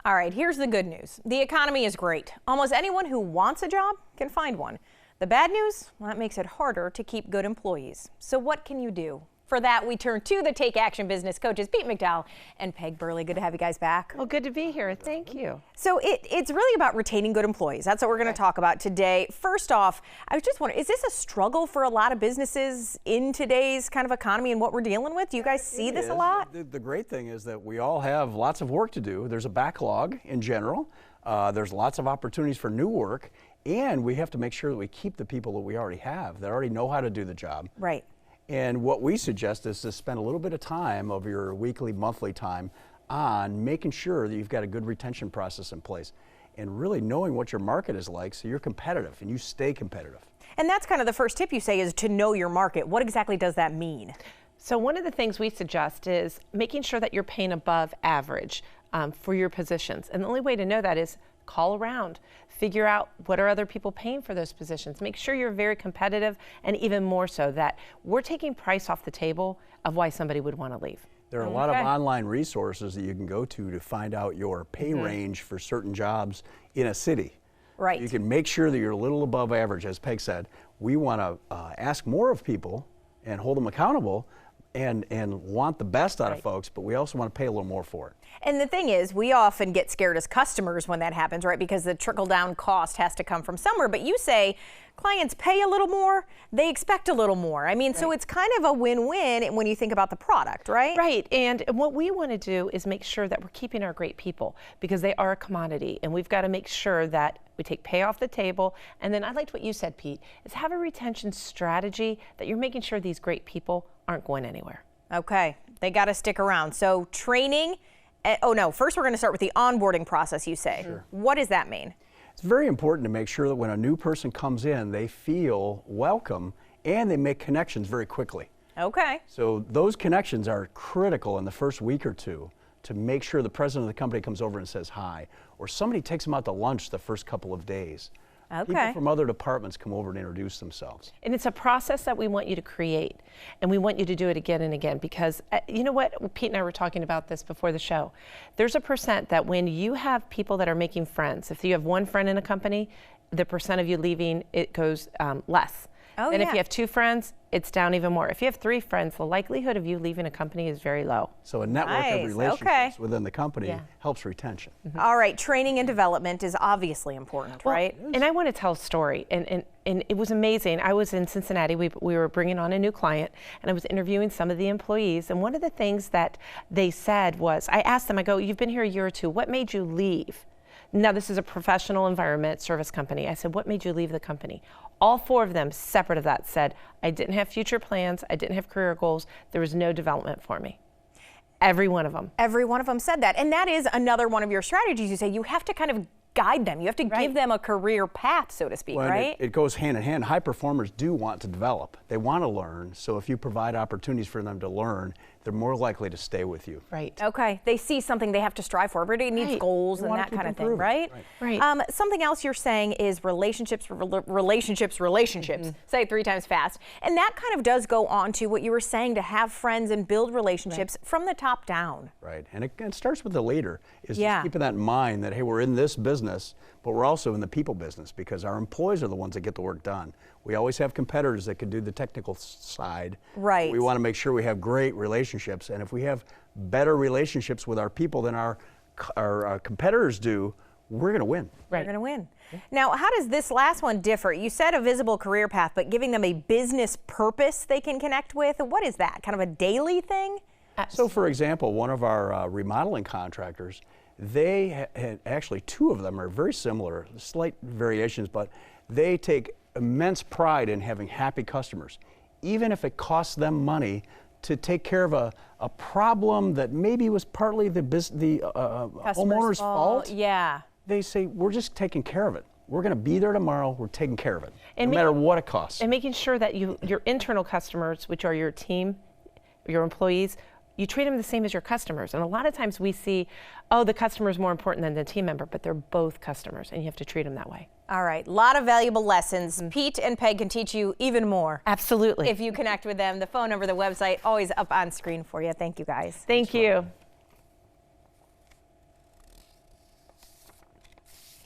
All right, here's the good news. The economy is great. Almost anyone who wants a job can find one. The bad news, well, that makes it harder to keep good employees. So what can you do? For that, we turn to the Take Action business coaches, Pete McDowell and Peg Burley. Good to have you guys back. Well, good to be here. Thank you. So it's really about retaining good employees. That's what we're going to talk about today. First off, I was just wondering, is this a struggle for a lot of businesses in today's kind of economy and what we're dealing with? Do you guys see this a lot? The great thing is that we all have lots of work to do. There's a backlog in general. There's lots of opportunities for new work, and we have to make sure that we keep the people that we already have that already know how to do the job. Right. And what we suggest is to spend a little bit of time of your weekly, monthly time on making sure that you've got a good retention process in place and really knowing what your market is like so you're competitive and you stay competitive. And that's kind of the first tip you say is to know your market. What exactly does that mean? So one of the things we suggest is making sure that you're paying above average for your positions. And the only way to know that is call around, figure out what are other people paying for those positions. Make sure you're very competitive, and even more so that we're taking price off the table of why somebody would want to leave. There are a lot of online resources that you can go to find out your pay range for certain jobs in a city. Right. You can make sure that you're a little above average. As Peg said, we want to ask more of people and hold them accountable and want the best out of folks, but we also want to pay a little more for it. And the thing is, we often get scared as customers when that happens, right? Because the trickle-down cost has to come from somewhere. But you say clients pay a little more, they expect a little more. I mean, so it's kind of a win-win when you think about the product, right? Right. And what we want to do is make sure that we're keeping our great people because they are a commodity. And we've got to make sure that we take pay off the table. And then I liked what you said, Pete, is have a retention strategy that you're making sure these great people aren't going anywhere. Okay. They got to stick around. So training. Oh no, first we're going to start with the onboarding process, you say. Sure. What does that mean? It's very important to make sure that when a new person comes in, they feel welcome and they make connections very quickly. Okay. So those connections are critical in the first week or two to make sure the president of the company comes over and says hi, or somebody takes them out to lunch the first couple of days. Okay. People from other departments come over and introduce themselves. And it's a process that we want you to create, and we want you to do it again and again because, you know what, Pete and I were talking about this before the show. There's a percent that when you have people that are making friends, if you have one friend in a company, the percent of you leaving, it goes less. Oh, and yeah. if you have 2 friends, it's down even more. If you have 3 friends, the likelihood of you leaving a company is very low. So a network of relationships within the company helps retention. All right, training and development is obviously important, right? And I want to tell a story, and it was amazing. I was in Cincinnati, we were bringing on a new client, and I was interviewing some of the employees, and one of the things that they said was, I asked them, I go, you've been here a year or two, what made you leave? Now this is a professional environment service company. I said, what made you leave the company? All 4 of them, separate of that, said, I didn't have future plans, I didn't have career goals, there was no development for me. Every one of them. Every one of them said that. And that is another one of your strategies. You say you have to kind of guide them. You have to give them a career path, so to speak, right? It goes hand in hand. High performers do want to develop. They want to learn. So if you provide opportunities for them to learn, they're more likely to stay with you. Right. Okay. They see something they have to strive for. Everybody needs goals and that kind of thing, right? Right. Something else you're saying is relationships. Say it 3 times fast. And that kind of does go on to what you were saying, to have friends and build relationships from the top down. Right. And it starts with the leader, is just keeping that in mind that, hey, we're in this business, but we're also in the people business because our employees are the ones that get the work done. We always have competitors that can do the technical side. Right. We want to make sure we have great relationships, and if we have better relationships with our people than our competitors do, we're going to win. Right. We're going to win. Now, how does this last one differ? You said a visible career path, but giving them a business purpose they can connect with. What is that? Kind of a daily thing? So, for example, one of our remodeling contractors, they had actually 2 of them are very similar, slight variations, but they take immense pride in having happy customers, even if it costs them money to take care of a problem that maybe was partly the homeowner's fault. Yeah. They say, we're just taking care of it. We're going to be there tomorrow. We're taking care of it, no matter what it costs. And making sure that your internal customers, which are your team, your employees, you treat them the same as your customers. And a lot of times we see, oh, the customer is more important than the team member, but they're both customers, and you have to treat them that way. All right, a lot of valuable lessons. Pete and Peg can teach you even more. Absolutely. If you connect with them, the phone number, the website, always up on screen for you. Thank you, guys. Thank you.